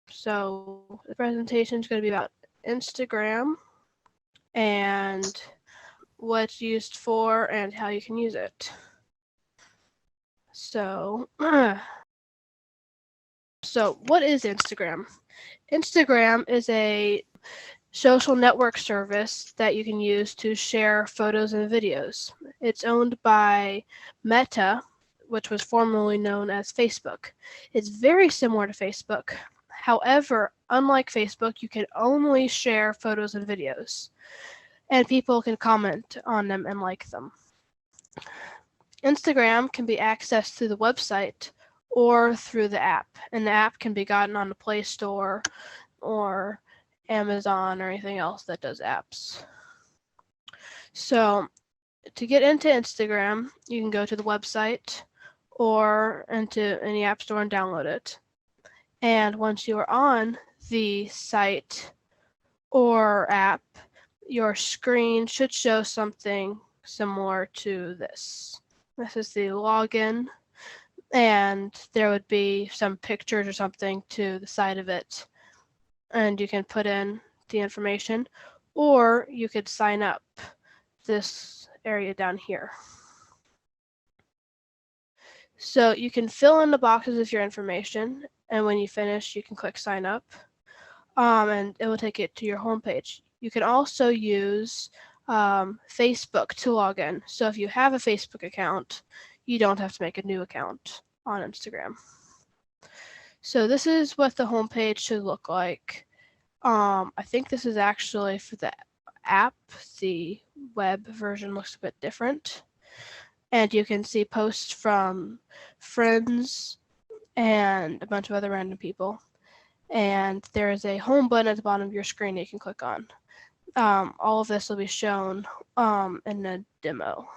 So the presentation is going to be about Instagram and what it's used for and how you can use it. So, what is Instagram? Instagram is a social network service that you can use to share photos and videos. It's owned by Meta, which was formerly known as Facebook. It's very similar to Facebook. However, unlike Facebook, you can only share photos and videos, and people can comment on them and like them. Instagram can be accessed through the website or through the app, and the app can be gotten on the Play Store or Amazon or anything else that does apps. So to get into Instagram, you can go to the website or into any app store and download it. And once you are on the site or app, your screen should show something similar to this. This is the login, and there would be some pictures or something to the side of it, and you can put in the information, or you could sign up this area down here. So you can fill in the boxes with your information, and when you finish, you can click sign up, and it will take it to your homepage. You can also use Facebook to log in. So if you have a Facebook account, you don't have to make a new account on Instagram. So this is what the homepage should look like. I think this is actually for the app. The web version looks a bit different. And you can see posts from friends and a bunch of other random people. And there is a home button at the bottom of your screen that you can click on. All of this will be shown in the demo.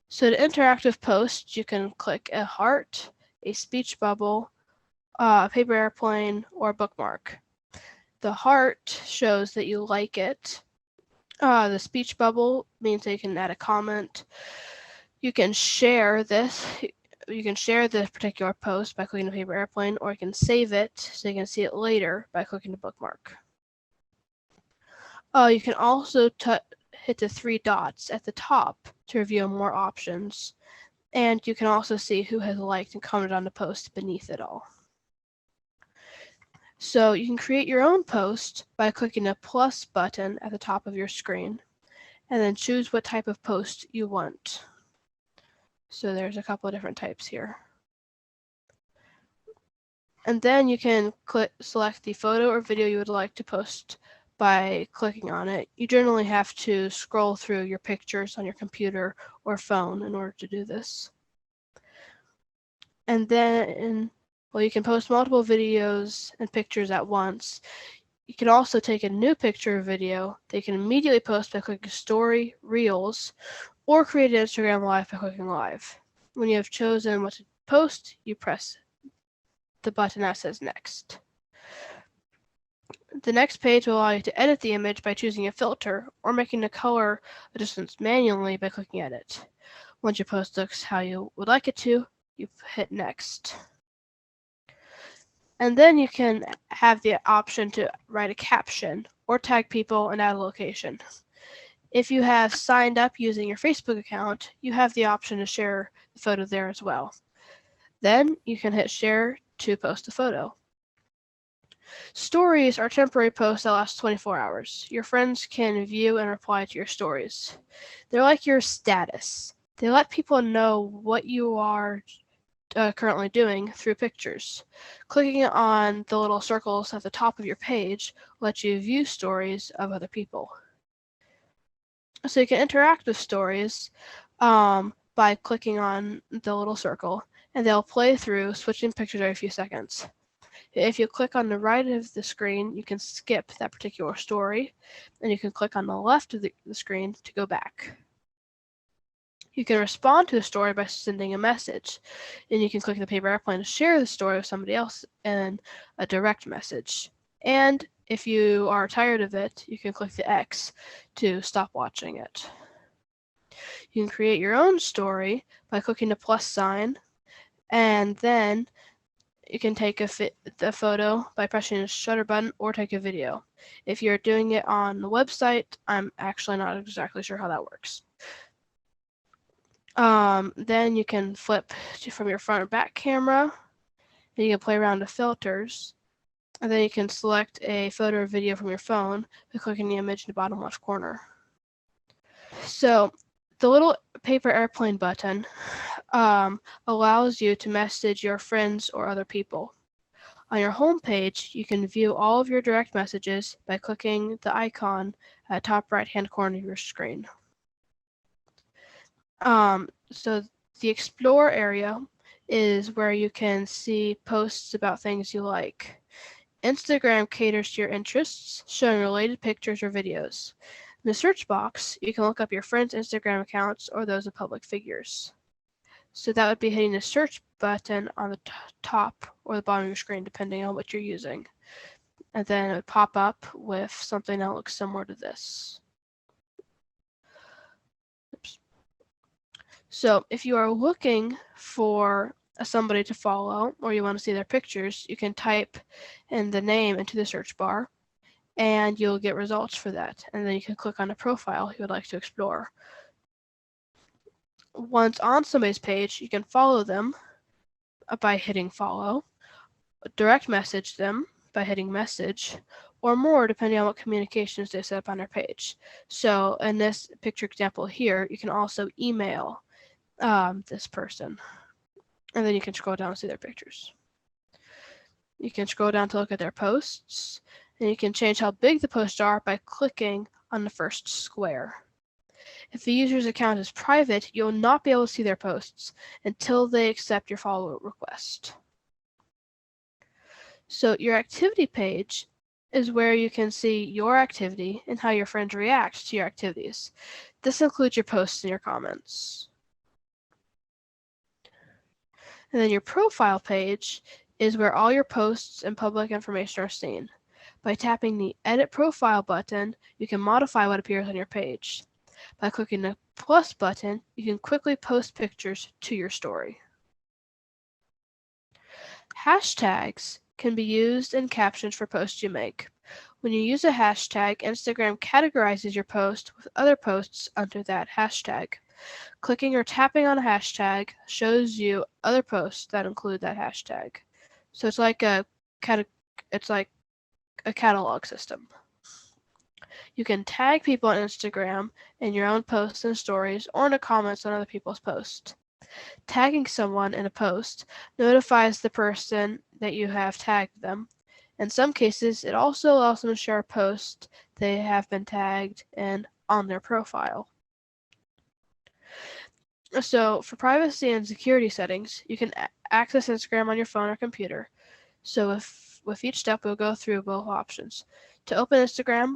So to interactive posts, you can click a heart, a speech bubble, a paper airplane, or a bookmark. The heart shows that you like it. The speech bubble means that you can add a comment. You can share this. You can share this particular post by clicking the paper airplane, or you can save it so you can see it later by clicking the bookmark. You can also hit the 3 dots at the top to reveal more options, and you can also see who has liked and commented on the post beneath it all. So you can create your own post by clicking the plus button at the top of your screen, and then choose what type of post you want. So there's a couple of different types here. And then you can select the photo or video you would like to post by clicking on it. You generally have to scroll through your pictures on your computer or phone in order to do this. And then, well, you can post multiple videos and pictures at once. You can also take a new picture or video that you can immediately post by clicking Story, Reels, or create an Instagram Live by clicking Live. When you have chosen what to post, you press the button that says Next. The next page will allow you to edit the image by choosing a filter or making the color adjustments manually by clicking Edit. Once your post looks how you would like it to, you hit Next. And then you can have the option to write a caption or tag people and add a location. If you have signed up using your Facebook account, you have the option to share the photo there as well. Then you can hit share to post a photo. Stories are temporary posts that last 24 hours. Your friends can view and reply to your stories. They're like your status. They let people know what you are currently doing through pictures. Clicking on the little circles at the top of your page lets you view stories of other people. So you can interact with stories by clicking on the little circle, and they'll play through, switching pictures every few seconds. If you click on the right of the screen, you can skip that particular story, and you can click on the left of the screen to go back. You can respond to a story by sending a message, and you can click the paper airplane to share the story with somebody else in a direct message. And if you are tired of it, you can click the X to stop watching it. You can create your own story by clicking the plus sign, and then you can take the photo by pressing the shutter button or take a video. If you're doing it on the website, I'm actually not exactly sure how that works. Then you can flip from your front or back camera, and you can play around with filters. And then you can select a photo or video from your phone by clicking the image in the bottom left corner. So the little paper airplane button allows you to message your friends or other people. On your home page, you can view all of your direct messages by clicking the icon at the top right-hand corner of your screen. So the Explore area is where you can see posts about things you like. Instagram caters to your interests, showing related pictures or videos. In the search box, you can look up your friends' Instagram accounts or those of public figures. So that would be hitting the search button on the top or the bottom of your screen, depending on what you're using. And then it would pop up with something that looks similar to this. Oops. So if you are looking for somebody to follow or you want to see their pictures, you can type in the name into the search bar and you'll get results for that. And then you can click on a profile you would like to explore. Once on somebody's page, you can follow them by hitting follow, direct message them by hitting message, or more depending on what communications they set up on their page. So in this picture example here, you can also email this person. And then you can scroll down and see their pictures. You can scroll down to look at their posts, and you can change how big the posts are by clicking on the first square. If the user's account is private, you'll not be able to see their posts until they accept your follow request. So your activity page is where you can see your activity and how your friends react to your activities. This includes your posts and your comments. And then your profile page is where all your posts and public information are seen. By tapping the Edit Profile button, you can modify what appears on your page. By clicking the plus button, you can quickly post pictures to your story. Hashtags can be used in captions for posts you make. When you use a hashtag, Instagram categorizes your post with other posts under that hashtag. Clicking or tapping on a hashtag shows you other posts that include that hashtag. So it's like a catalog system. You can tag people on Instagram in your own posts and stories or in the comments on other people's posts. Tagging someone in a post notifies the person that you have tagged them. In some cases, it also allows them to share a post they have been tagged in on their profile. So for privacy and security settings, you can access Instagram on your phone or computer. So with each step, we'll go through both options. To open Instagram,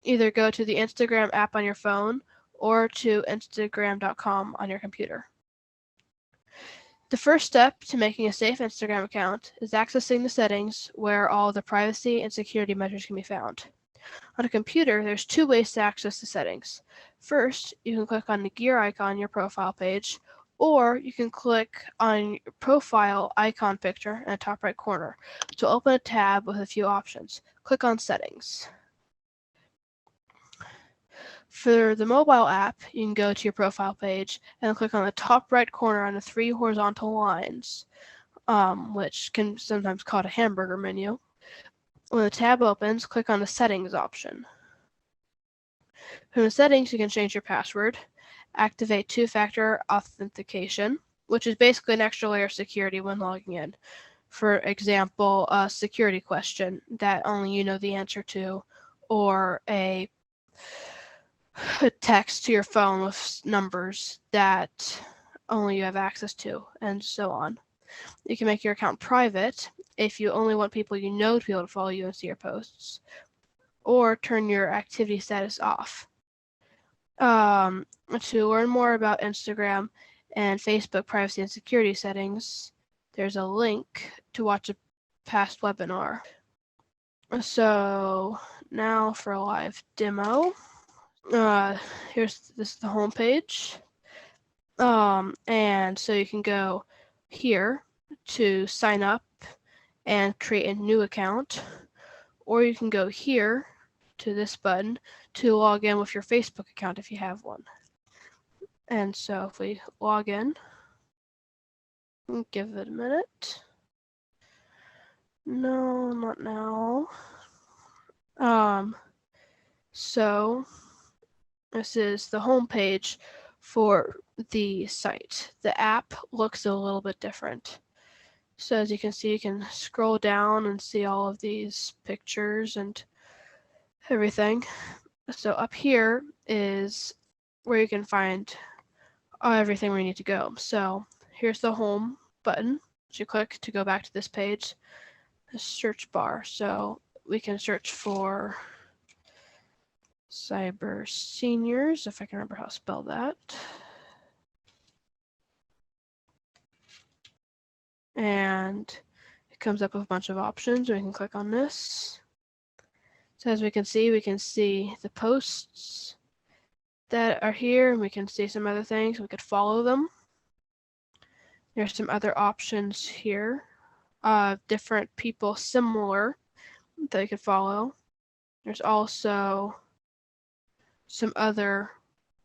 either go to the Instagram app on your phone or to Instagram.com on your computer. The first step to making a safe Instagram account is accessing the settings where all the privacy and security measures can be found. On a computer, there's two ways to access the settings. First, you can click on the gear icon on your profile page, or you can click on your profile icon picture in the top right corner to open a tab with a few options. Click on Settings. For the mobile app, you can go to your profile page and click on the top right corner on the three horizontal lines, which can sometimes called a hamburger menu. When the tab opens, click on the Settings option. From the settings, you can change your password, activate two-factor authentication, which is basically an extra layer of security when logging in. For example, a security question that only you know the answer to, or a text to your phone with numbers that only you have access to, and so on. You can make your account private if you only want people you know to be able to follow you and see your posts, or turn your activity status off. To learn more about Instagram and Facebook privacy and security settings, there's a link to watch a past webinar. So now for a live demo. This is the home page. And so you can go here to sign up and create a new account, or you can go here to this button to log in with your Facebook account if you have one. And so if we log in, give it a minute. No, not now. So this is the home page for the site. The app looks a little bit different. So as you can see, you can scroll down and see all of these pictures and everything. So up here is where you can find everything where you need to go. So here's the home button, which you click to go back to this page. The search bar. So we can search for cyber seniors, if I can remember how to spell that. And it comes up with a bunch of options. We can click on this. So as we can see the posts that are here, and we can see some other things. We could follow them. There's some other options here, different people similar that you could follow. There's also some other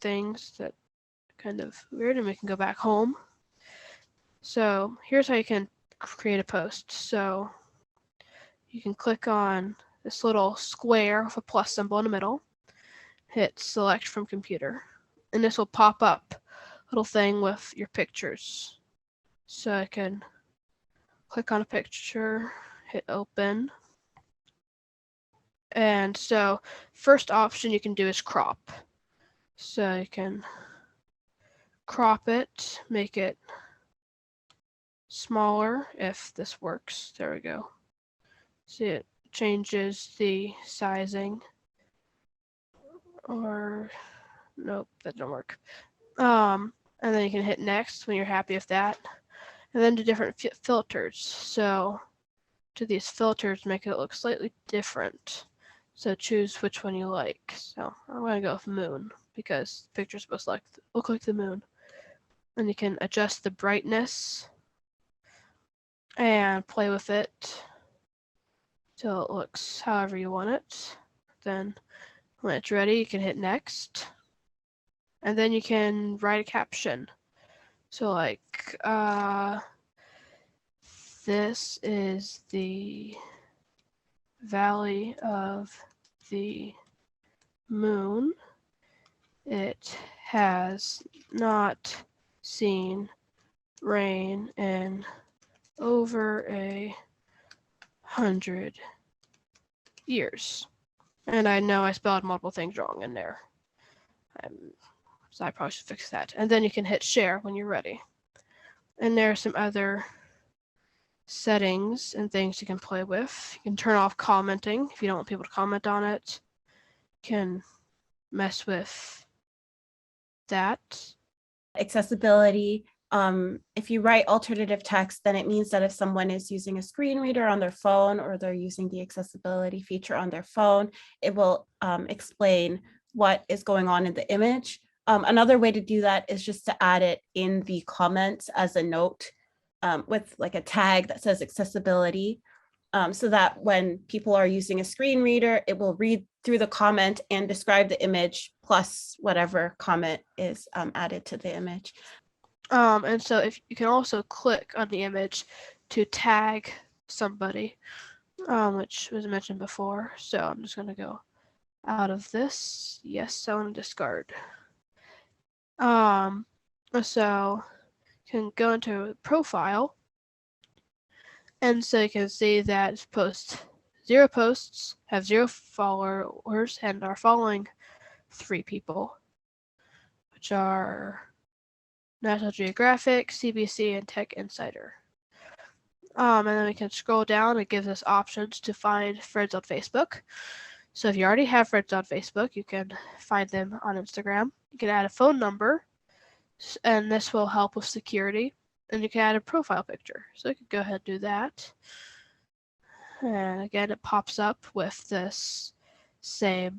things that are kind of weird, and we can go back home. So here's how you can create a post. So you can click on this little square with a plus symbol in the middle, hit select from computer, and this will pop up a little thing with your pictures. So I can click on a picture, hit open. And so first option you can do is crop. So you can crop it, make it smaller if this works. There we go. See, it changes the sizing. Or nope, that didn't work. And then you can hit next when you're happy with that. And then do different filters. So to these filters, make it look slightly different. So choose which one you like. So I'm going to go with moon because the picture's supposed to look like the moon. And you can adjust the brightness and play with it till it looks however you want it. Then when it's ready, you can hit next. And then you can write a caption. So like, this is the valley of the moon. It has not seen rain in over 100 years. And I know I spelled multiple things wrong in there. So I probably should fix that. And then you can hit share when you're ready. And there are some other settings and things you can play with. You can turn off commenting if you don't want people to comment on it. You can mess with that. Accessibility. If you write alternative text, then it means that if someone is using a screen reader on their phone or they're using the accessibility feature on their phone, it will explain what is going on in the image. Another way to do that is just to add it in the comments as a note with like a tag that says accessibility, so that when people are using a screen reader, it will read through the comment and describe the image plus whatever comment is added to the image. And so if you can also click on the image to tag somebody, which was mentioned before. So I'm just going to go out of this. Yes, I want to discard. So you can go into profile, and so you can see that zero posts, have 0 followers, and are following 3 people, which are National Geographic, CBC, and Tech Insider. And then we can scroll down. It gives us options to find friends on Facebook. So if you already have friends on Facebook, you can find them on Instagram. You can add a phone number, and this will help with security. And you can add a profile picture. So you can go ahead and do that. And again, it pops up with this same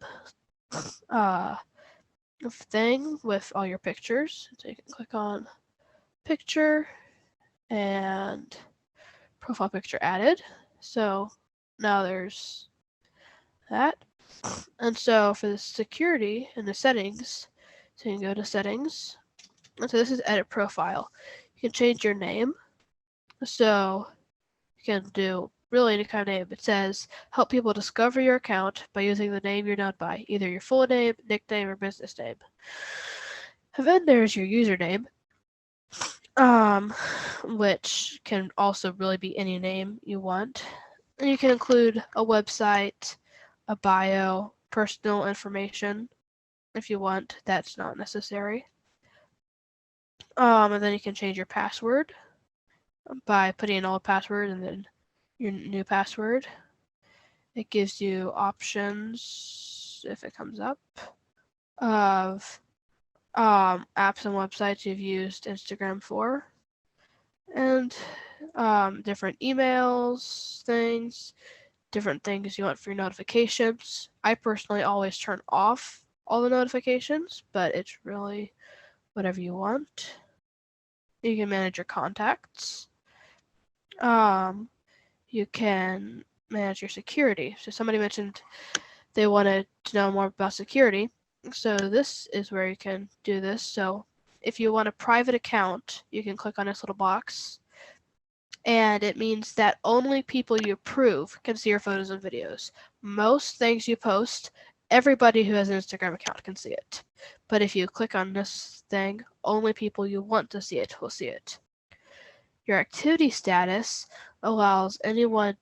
thing with all your pictures. So you can click on picture and profile picture added. So now there's that. And so for the security and the settings, so you can go to settings. And so this is edit profile. You can change your name. So you can do really any kind of name. It says help people discover your account by using the name you're known by, either your full name, nickname, or business name. And then there's your username, which can also really be any name you want. And you can include a website, a bio, personal information if you want. That's not necessary. And then you can change your password by putting in an old password and then your new password. It gives you options, if it comes up, of apps and websites you've used Instagram for, and different emails, different things you want for your notifications. I personally always turn off all the notifications, but it's really whatever you want. You can manage your contacts. You can manage your security. So somebody mentioned they wanted to know more about security. So this is where you can do this. So if you want a private account, you can click on this little box. And it means that only people you approve can see your photos and videos. Most things you post, everybody who has an Instagram account can see it. But if you click on this thing, only people you want to see it will see it. Your activity status allows anyone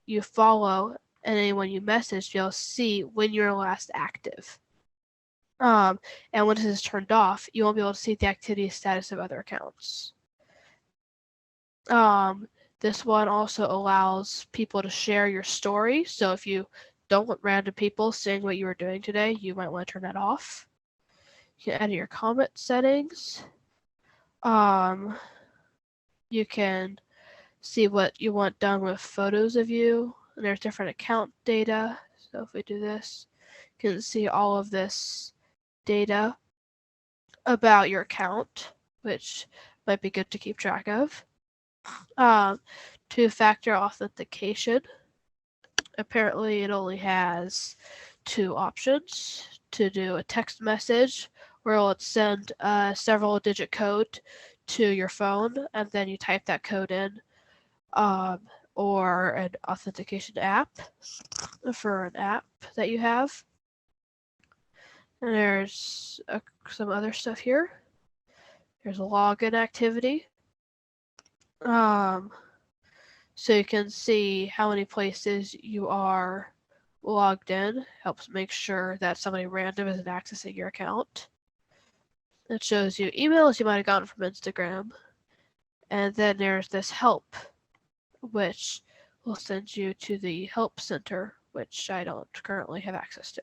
you follow and anyone you message to be able to see when you're last active. And when this is turned off, you won't be able to see the activity status of other accounts. This one also allows people to share your story. So if you don't want random people seeing what you were doing today, you might want to turn that off. You can edit your comment settings. You can see what you want done with photos of you. And there's different account data. So if we do this, you can see all of this data about your account, which might be good to keep track of. Two-factor authentication. Apparently it only has two options: to do a text message where it'll send a several digit code to your phone and then you type that code in, or an authentication app for an app that you have. And there's some other stuff here. There's a login activity. So you can see how many places you are logged in. Helps make sure that somebody random isn't accessing your account. It shows you emails you might have gotten from Instagram. And then there's this help, which will send you to the help center, which I don't currently have access to.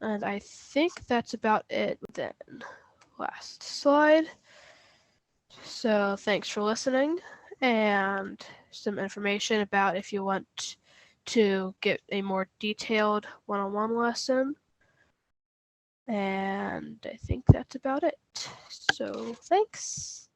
And I think that's about it then. Last slide. So thanks for listening, and some information about if you want to get a more detailed one-on-one lesson. And I think that's about it. So thanks.